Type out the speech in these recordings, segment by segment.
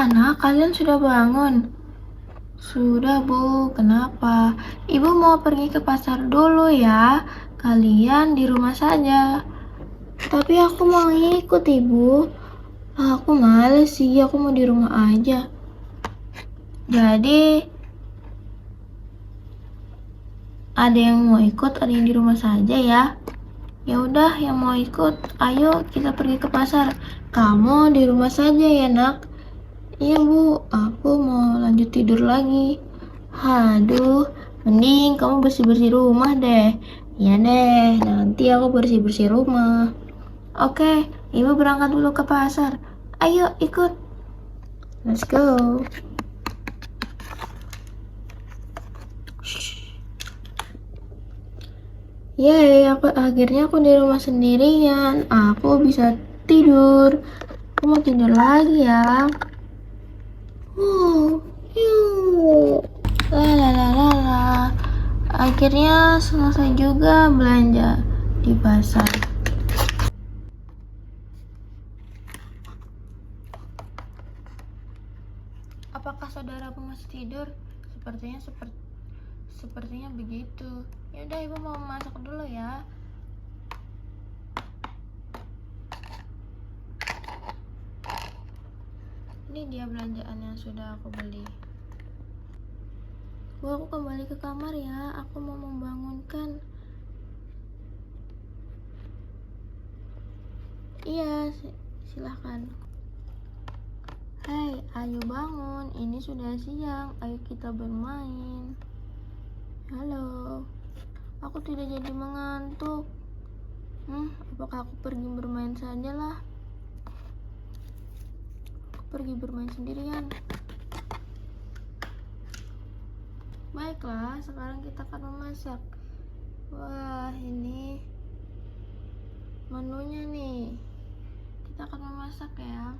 Anak-anak, kalian sudah bangun? Sudah, Bu. Kenapa? Ibu mau pergi ke pasar dulu ya. Kalian di rumah saja. Tapi aku mau ikut, Ibu. Aku males sih, aku mau di rumah aja. Jadi, ada yang mau ikut, ada yang di rumah saja ya. Ya udah, yang mau ikut, ayo kita pergi ke pasar. Kamu di rumah saja ya, Nak. Iya, Bu. Aku mau lanjut tidur lagi. Aduh, mending kamu bersih-bersih rumah deh. Ya deh, nanti aku bersih-bersih rumah. Oke, Ibu berangkat dulu ke pasar. Ayo ikut. Let's go. Yeay, akhirnya aku di rumah sendirian. Aku bisa tidur. Aku mau tidur lagi ya. Yuk. La. Akhirnya selesai juga belanja di pasar. Apakah saudaraku masih tidur? Sepertinya begitu. Ya udah, Ibu mau masak dulu ya. Ini dia belanjaan yang sudah aku beli. Bu, aku kembali ke kamar ya. Aku mau membangunkan. Iya, silahkan. Hai, ayo bangun. Ini sudah siang. Ayo kita bermain. Halo. Aku tidak jadi mengantuk. Apakah aku pergi bermain saja lah? Aku pergi bermain sendirian. Baiklah, sekarang kita akan memasak. Wah, ini menunya nih. Kita akan memasak ya.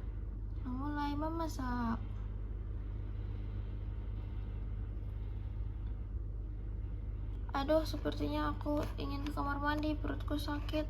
Mulai memasak. Aduh, sepertinya aku ingin ke kamar mandi, perutku sakit.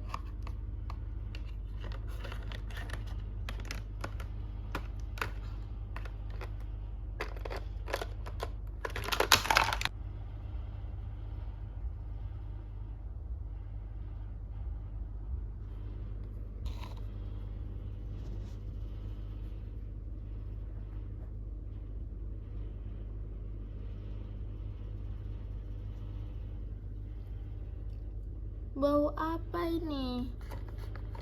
Bau apa ini?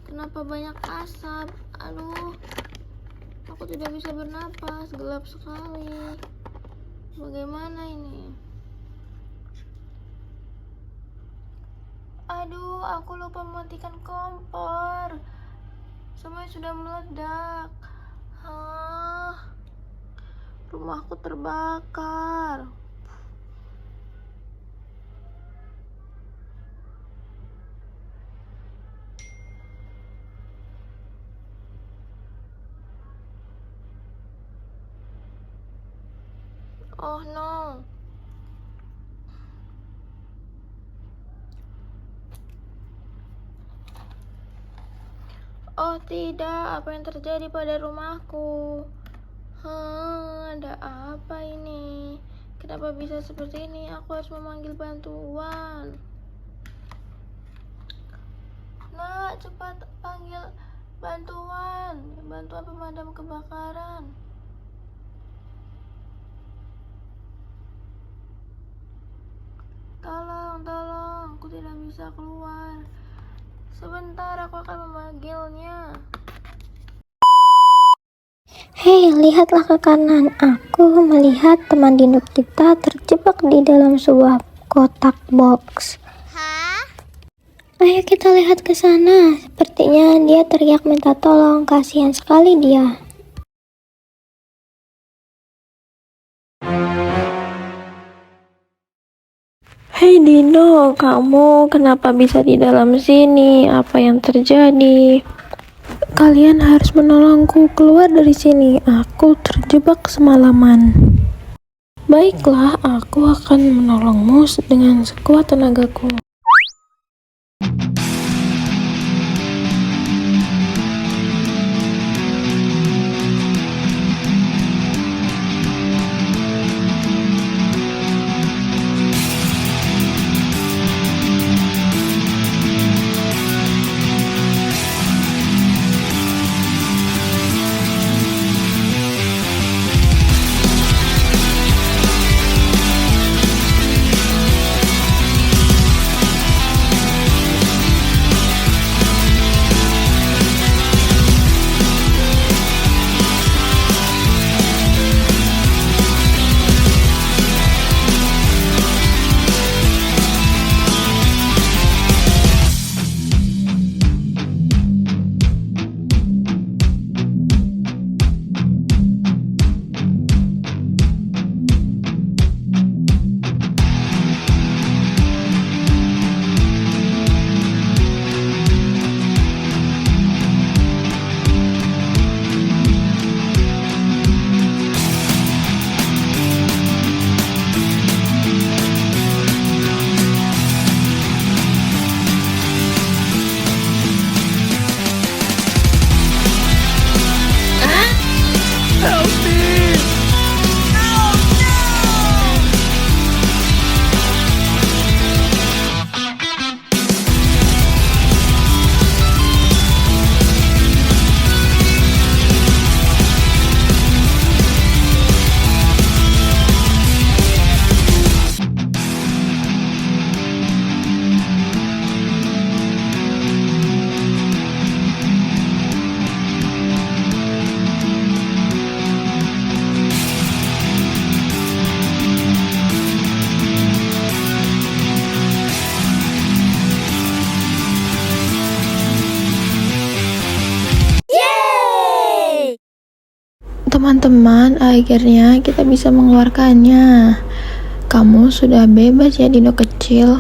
Kenapa banyak asap? Aduh, aku tidak bisa bernapas, gelap sekali. Bagaimana ini? Aduh, aku lupa mematikan kompor. Semuanya sudah meledak. Rumahku terbakar. Oh no. Oh tidak, apa yang terjadi pada rumahku? Ada apa ini? Kenapa bisa seperti ini? Aku harus memanggil bantuan. Nak, cepat panggil bantuan pemadam kebakaran. Tolong, aku tidak bisa keluar. Sebentar, aku akan memanggilnya. Hei, lihatlah ke kanan. Aku melihat teman dinut kita terjebak di dalam sebuah kotak box. Ayo kita lihat ke sana. Sepertinya dia teriak minta tolong. Kasihan sekali dia. Hei Dino, kamu kenapa bisa di dalam sini? Apa yang terjadi? Kalian harus menolongku keluar dari sini. Aku terjebak semalaman. Baiklah, aku akan menolongmu dengan sekuat tenagaku. Teman-teman, akhirnya kita bisa mengeluarkannya. Kamu sudah bebas ya, Dino kecil.